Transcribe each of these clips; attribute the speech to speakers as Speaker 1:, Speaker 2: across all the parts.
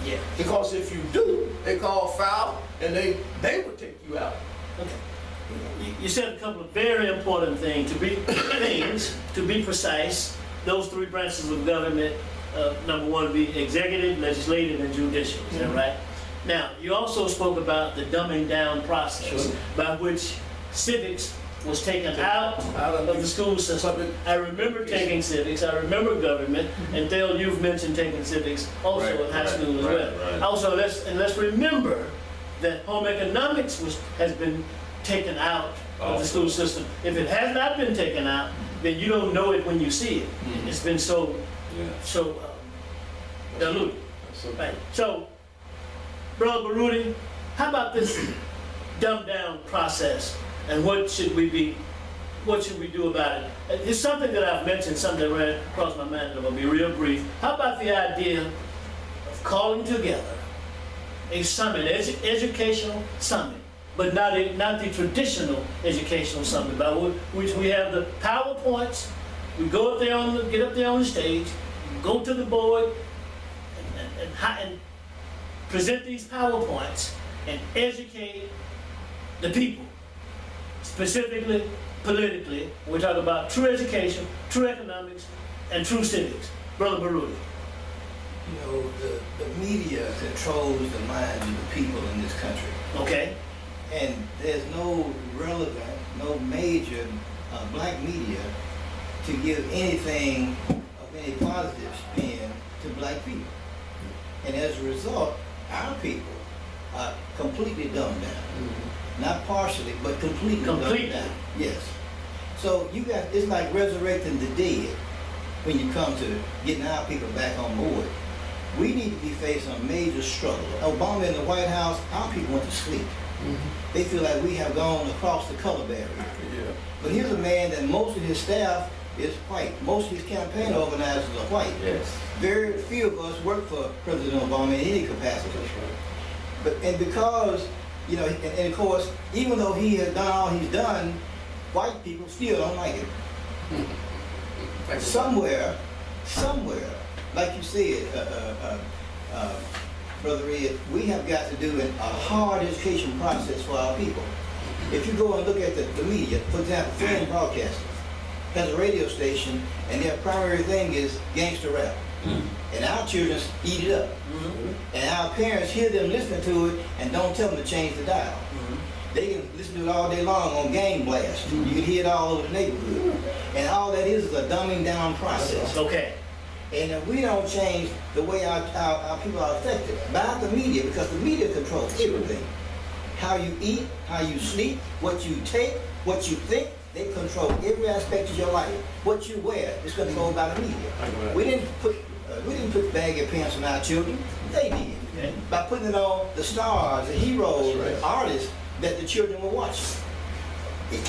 Speaker 1: Yeah.
Speaker 2: Because if you do, they call foul and they will take you out.
Speaker 1: Okay. You said a couple of very important things. To be precise, those three branches of government, number one would be executive, legislative, and judicial. Is that right? Now, you also spoke about the dumbing down process by which civics was taken out of the school system. I remember taking civics, I remember government, and Thel, you've mentioned taking civics also in high school as well. Also, let's remember that home economics has been taken out of the school system. If it has not been taken out, then you don't know it when you see it. It's been so diluted. Right. So, Brother Baruti, how about this dumbed down process, and what should we do about it? It's something that I've mentioned, something that ran across my mind, and I'm gonna be real brief. How about the idea of calling together a summit, educational summit, but not the traditional educational summit, by which we have the PowerPoints, we go up there get up there on the stage, go to the board, and present these PowerPoints and educate the people, specifically politically. We're talking about true education, true economics, and true civics. Brother Baruti.
Speaker 3: You know, the media controls the minds of the people in this country.
Speaker 1: Okay.
Speaker 3: And there's no relevant, no major black media to give anything of any positive spin to black people. And as a result, our people are completely dumbed down. Not partially, but completely dumbed down. Yes. So it's like resurrecting the dead when you come to getting our people back on board. We need to be facing a major struggle. Obama in the White House, our people went to sleep. They feel like we have gone across the color barrier. But here's a man that most of his staff is white. Most of his campaign organizers are white. Very few of us work for President Obama in any capacity. And because, you know, and of course, even though he has done all he's done, white people still don't like him. Somewhere, like you said, Brother Ed, we have got to do a hard education process for our people. If you go and look at the media, for example, Flynn Broadcasting has a radio station, and their primary thing is gangster rap. And our children eat it up. And our parents hear them listening to it and don't tell them to change the dial. They can listen to it all day long on Game Blast. You can hear it all over the neighborhood. And all that is a dumbing down process.
Speaker 1: Okay.
Speaker 3: And if we don't change the way our people are affected by the media, because the media controls everything. How you eat, how you sleep, what you take, what you think, they control every aspect of your life. What you wear is controlled by the media. We didn't put baggy pants on our children. They did. Okay. By putting it on the stars, the heroes, the artists that the children were watching.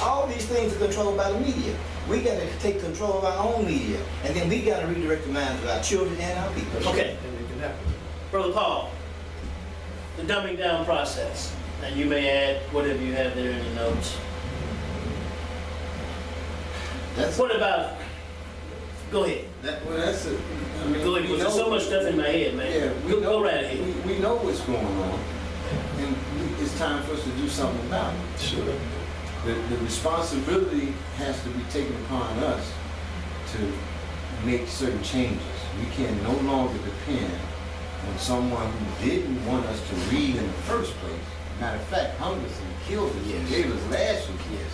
Speaker 3: All these things are controlled by the media. We got to take control of our own media, and then we got to redirect the minds of our children and our people.
Speaker 1: Okay. Brother Paul, the dumbing down process, and you may add whatever you have there in the notes. What about, go ahead. Go ahead, there's so much stuff in my head, man.
Speaker 4: Yeah,
Speaker 1: go right ahead.
Speaker 4: We know what's going on, and it's time for us to do something about it.
Speaker 2: Sure.
Speaker 4: The responsibility has to be taken upon us to make certain changes. We can no longer depend on someone who didn't want us to read in the first place. Matter of fact, hung us and killed us and gave us lashes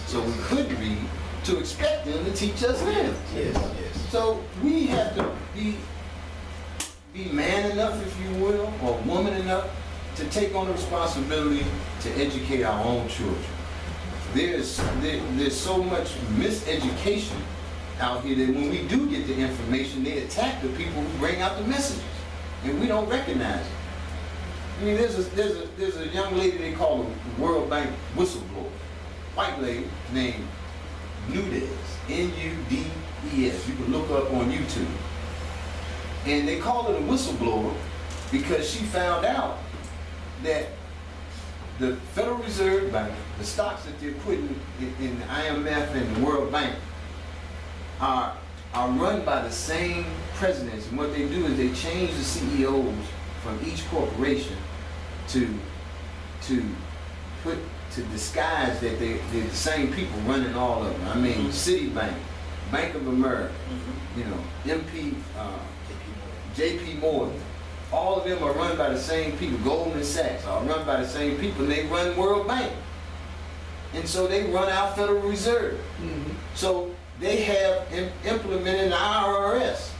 Speaker 4: so we couldn't read, to expect them to teach us now. So we have to be man enough, if you will, or woman enough, to take on the responsibility to educate our own children. There's so much miseducation out here that when we do get the information, they attack the people who bring out the messages, and we don't recognize it. I mean, there's a young lady they call the World Bank whistleblower, white lady named Nudez, N-U-D-E-S. You can look her up on YouTube. And they call her a whistleblower because she found out that the Federal Reserve Bank, the stocks that they're putting in the IMF and the World Bank are run by the same presidents. And what they do is they change the CEOs from each corporation to disguise that they're the same people running all of them. I mean, Citibank, Bank of America, you know, MP, JP Morgan, all of them are run by the same people. Goldman Sachs are run by the same people, and they run World Bank. And so they run our Federal Reserve. So they have implemented an IRS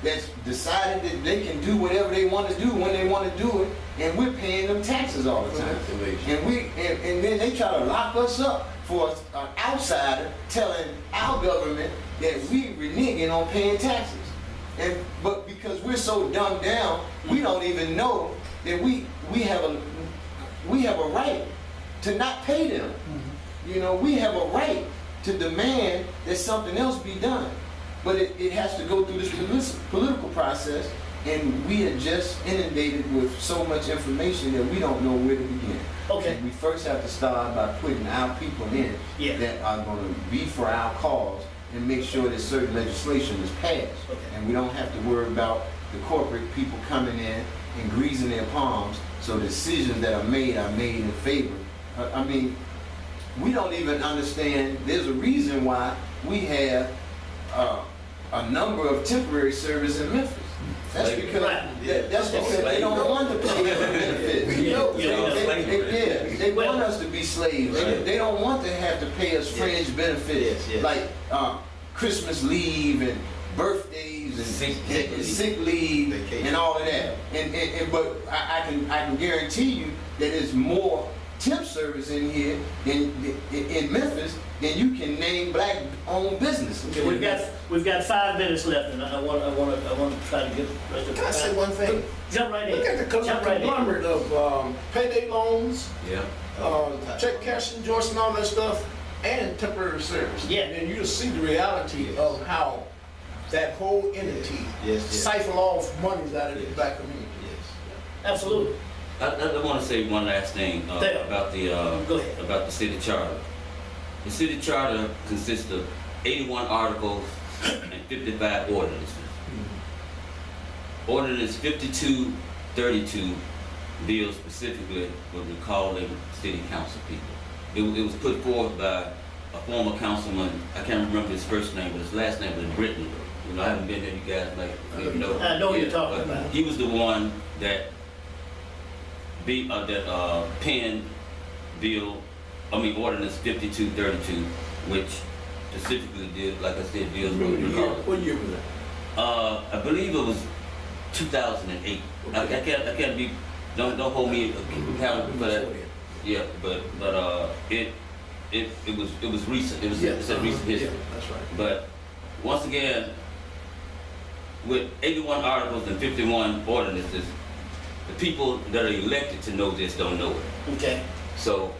Speaker 4: that's decided that they can do whatever they want to do when they want to do it, and we're paying them taxes all the time. And then they try to lock us up for an outsider telling our government that we reneging on paying taxes. But because we're so dumbed down, we don't even know that we have a right to not pay them. You know, we have a right to demand that something else be done. But it has to go through this political process, and we are just inundated with so much information that we don't know where to begin.
Speaker 1: Okay.
Speaker 4: And we first have to start by putting our people in that are going to be for our cause and make sure that certain legislation is passed.
Speaker 1: Okay.
Speaker 4: And we don't have to worry about the corporate people coming in and greasing their palms, so decisions that are made in favor. I mean, we don't even understand, there's a reason why we have a number of temporary service in Memphis. That's because they don't want to pay us benefits. They want us to be slaves. They don't want to have to pay us fringe benefits like Christmas leave and birthdays and sick leave and all of that. But I can guarantee you that there's more temp service in here in Memphis than you can name black-owned businesses.
Speaker 1: Okay, we've got 5 minutes left, and I want to try to get.
Speaker 2: Can I say one thing?
Speaker 1: Jump right in.
Speaker 2: Look at the conglomerate of payday loans, check cash endorsement, all that stuff, and temporary service.
Speaker 1: Yeah.
Speaker 2: And you just see the reality of how that whole entity siphon off monies out of the black community.
Speaker 1: Absolutely.
Speaker 5: I want to say one last thing about the city charter. The city charter consists of 81 articles and 55 ordinances. Ordinance 5232 deals specifically with recalling city council people. It was put forth by a former councilman. I can't remember his first name, but his last name was Britain. You know, I haven't been there. You guys maybe know.
Speaker 1: I know what you're talking about.
Speaker 5: He was the one that penned ordinance 5232, which specifically did, like I said, deals with recalling.
Speaker 2: What year was that?
Speaker 5: I believe it was 2008. Okay. I can't be. Don't hold me accountable for that. Yeah, but it was recent. It's a recent history.
Speaker 2: Yeah, that's right.
Speaker 5: But once again, with 81 articles and 51 ordinances, the people that are elected to know this don't know it.
Speaker 1: Okay.
Speaker 5: So.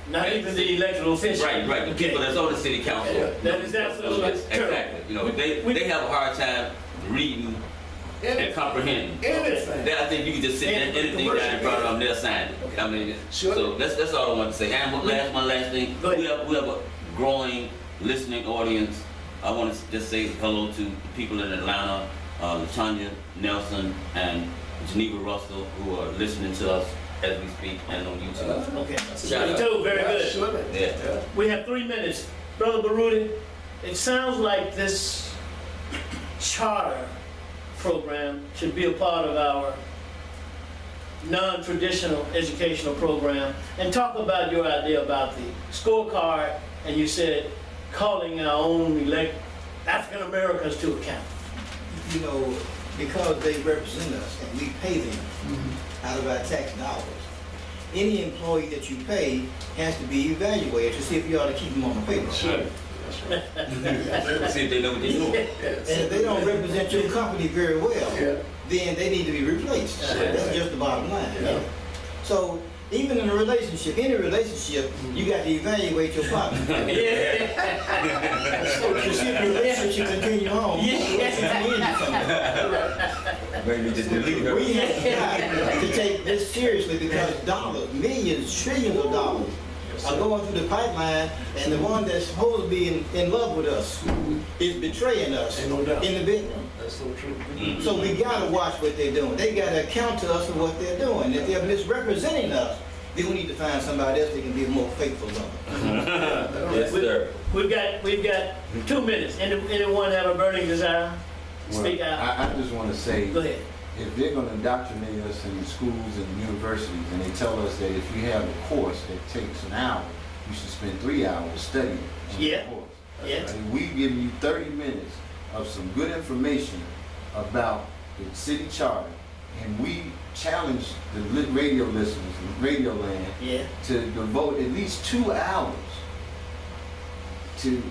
Speaker 1: Not even the elected officials.
Speaker 5: Right. The people that's on the city council.
Speaker 1: That is absolutely true.
Speaker 5: Exactly. You know, they have a hard time reading and comprehending.
Speaker 2: Anything.
Speaker 5: I think you can just sit there, anything down in front of them, they'll sign it. I mean, so that's all I want to say. And one last thing, we have a growing listening audience. I want to just say hello to the people in Atlanta, LaTanya Nelson and Geneva Russell, who are listening to us as we speak and on YouTube.
Speaker 1: Okay.
Speaker 5: Shout out.
Speaker 1: YouTube, very good.
Speaker 2: Sure.
Speaker 5: Yeah.
Speaker 1: We have 3 minutes. Brother Baruti, it sounds like this charter program should be a part of our non-traditional educational program. And talk about your idea about the scorecard, and you said calling our own African Americans to account.
Speaker 3: You know, because they represent us and we pay them out of our tax dollars. Any employee that you pay has to be evaluated to see if you ought to keep them on the payroll.
Speaker 2: Sure.
Speaker 5: See if they know what they're doing.
Speaker 3: And if they don't represent your company very well, then they need to be replaced. That's just the bottom line.
Speaker 2: Yeah.
Speaker 3: So even in a relationship, any relationship, you got to evaluate your partner. To see if the relationship should continue on.
Speaker 5: Maybe just delete her.
Speaker 3: We have to take this seriously because dollars, millions, trillions of dollars are going through the pipeline, and the one that's supposed to be in love with us is betraying us
Speaker 2: Ain't no doubt.
Speaker 3: in the bedroom.
Speaker 2: That's so true.
Speaker 3: So we gotta watch what they're doing. They gotta account to us for what they're doing. If they're misrepresenting us, then we need to find somebody else that can be more faithful on it.
Speaker 5: Yes, sir.
Speaker 1: We've got 2 minutes. Anyone have a burning desire? Speak out.
Speaker 4: I just want to say,
Speaker 1: Go ahead.
Speaker 4: if they're going to indoctrinate us in schools and universities, and they tell us that if you have a course that takes an hour, you should spend 3 hours studying on
Speaker 1: Yeah.
Speaker 4: the course.
Speaker 1: Yeah.
Speaker 4: And we give you 30 minutes of some good information about the city charter, and we challenge the radio listeners in Radio Land
Speaker 1: Yeah.
Speaker 4: to devote at least 2 hours to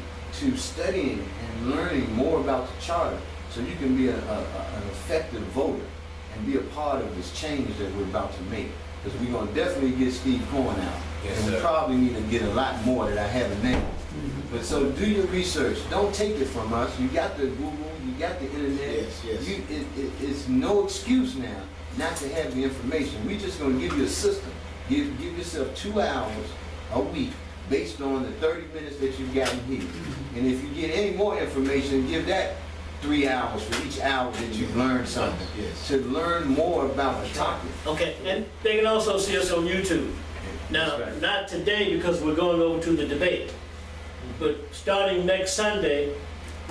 Speaker 4: studying and learning more about the charter, so you can be an effective voter and be a part of this change that we're about to make. Because we're going to definitely get Steve Cohen out.
Speaker 5: Yes,
Speaker 4: and we
Speaker 5: sir.
Speaker 4: probably need to get a lot more that I haven't named. But so do your research. Don't take it from us. You got the Google, you got the internet.
Speaker 3: Yes, yes.
Speaker 4: It's no excuse now not to have the information. We're just going to give you a system. Give yourself 2 hours a week based on the 30 minutes that you've gotten here. And if you get any more information, give that 3 hours for each hour that you've learned something.
Speaker 3: Yes.
Speaker 4: To learn more about the topic.
Speaker 1: Okay, and they can also see us on YouTube. Now,
Speaker 4: That's right.
Speaker 1: not today because we're going over to the debate, but starting next Sunday,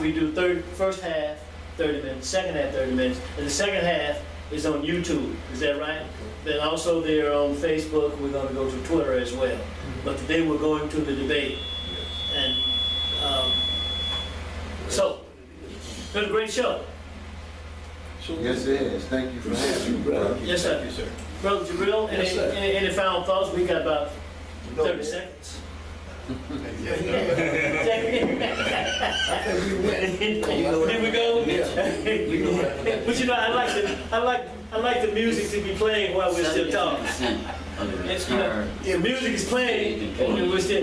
Speaker 1: we do first half 30 minutes, second half 30 minutes, and the second half is on YouTube. Is that right? Then also they're on Facebook. We're going to go to Twitter as well. But today we're going to the debate, and so it's been a great show.
Speaker 4: Yes, it is. Thank you for having me, brother.
Speaker 1: Yes, sir.
Speaker 3: Yes, sir.
Speaker 1: Brother Jibril,
Speaker 2: Yes, sir.
Speaker 1: any final thoughts? We got about 30 seconds. Here we go. But you know, I like the music to be playing while we're still talking.
Speaker 5: 70% of the
Speaker 1: It's, you know,
Speaker 5: return.
Speaker 1: the music is playing, and we're still,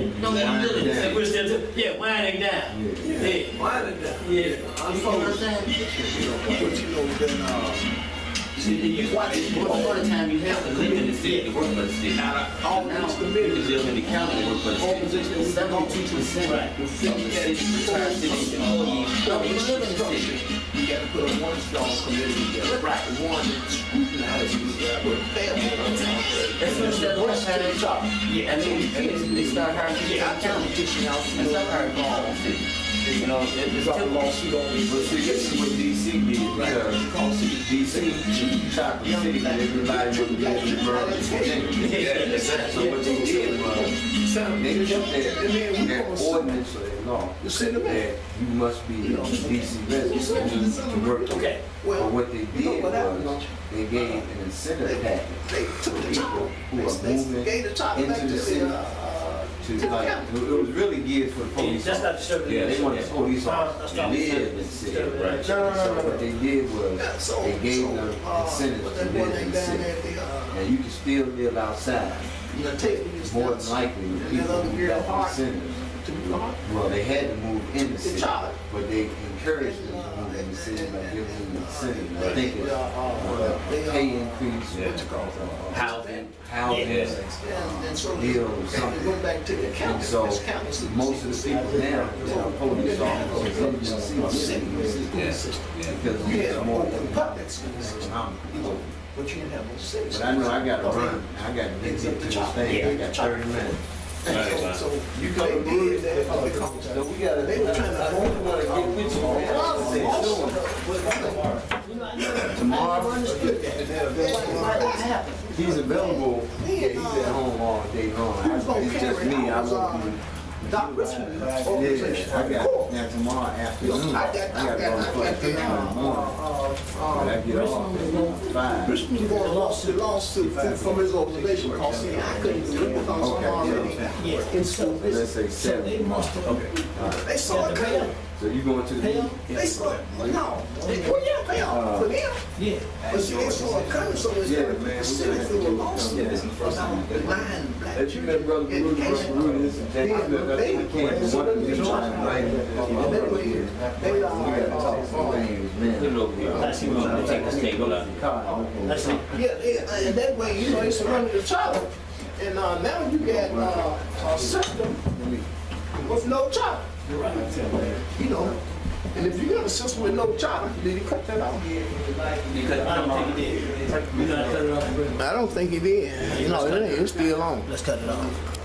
Speaker 1: winding down. Yeah.
Speaker 2: Why did that?
Speaker 1: Yeah.
Speaker 5: Before the time you have to live in the city to work for the city. Now you can live in the county and work for the city. 72%
Speaker 1: Right.
Speaker 5: of the city, retired city employees don't even live in the city.
Speaker 2: You got to put a one strong committee together.
Speaker 5: Right.
Speaker 2: One that scrutinizes with family.
Speaker 5: As soon as that work time, yeah, and then they start hiring people
Speaker 2: Yeah, I
Speaker 5: from the
Speaker 2: tell
Speaker 5: county.
Speaker 2: them, teaching out.
Speaker 5: And start hiring people from the city. You know, it's
Speaker 2: Drop a
Speaker 5: typical.
Speaker 2: lawsuit on me.
Speaker 4: But see, this is what DC did, because DC chopped the city, and everybody would be able to burn it. So what they did was, they kept that ordinance or that law, that you must be a DC resident to work.
Speaker 1: Okay.
Speaker 4: But what they did was, they gave an incentive package
Speaker 2: They took
Speaker 4: to
Speaker 2: the
Speaker 4: people
Speaker 2: top.
Speaker 4: who are moving
Speaker 2: Gave the top back
Speaker 4: into the city. To like, it was really geared for the police.
Speaker 1: That's not disturbing.
Speaker 5: Yeah,
Speaker 4: They wanted the police officers to
Speaker 1: Stop.
Speaker 4: live in the city.
Speaker 5: Right.
Speaker 4: So what they did was, they gave them incentives to live in the city. And you can still live outside. More than likely, the people who got the incentives, well, they had to move in the city, but they encouraged them to move in the city by giving them incentives. I think it's pay increase,
Speaker 5: Housing.
Speaker 4: housing, deal or something. And so, most of the people now that are police officers in the city, because it's more economical.
Speaker 2: But you didn't have no cities.
Speaker 4: But I know I gotta run, I gotta get to this thing, I got 30 minutes.
Speaker 2: So
Speaker 4: You come to Baruti, so we gotta,
Speaker 2: They were trying to
Speaker 4: I only wanna get with you, man. Tomorrow, he's available, yeah, he's at home all day long. It's just me, I won't be.
Speaker 2: Doc Richmond organization.
Speaker 4: Yeah, I got, now tomorrow afternoon, I gotta go to class in the morning. But I get off at 5.
Speaker 2: Richmond won a lawsuit from his organization because see, I couldn't do it because I'm already in school.
Speaker 4: Let's say
Speaker 2: So they
Speaker 4: 7.
Speaker 2: must have, they saw it coming.
Speaker 4: So you going to the meeting?
Speaker 2: They saw it, no, pay off for them.
Speaker 1: Yeah.
Speaker 2: But see, they saw it coming, so it's
Speaker 4: Yeah, man.
Speaker 2: the city through a lawsuit. Nine black.
Speaker 4: That you met Brother Baruti, this and that, we can't one of these trying to write it. We gotta talk some things, man.
Speaker 1: Let's see what I'm gonna take this table out. Let's see.
Speaker 2: Yeah, and that way, you know, it's running the child. And now you got a system with no child. You know, And if you got a system with no charter, did he cut that off?
Speaker 5: Because
Speaker 1: I don't think he did. We gotta cut it off.
Speaker 2: I don't think he did. You know, it's still on.
Speaker 1: Let's cut it off.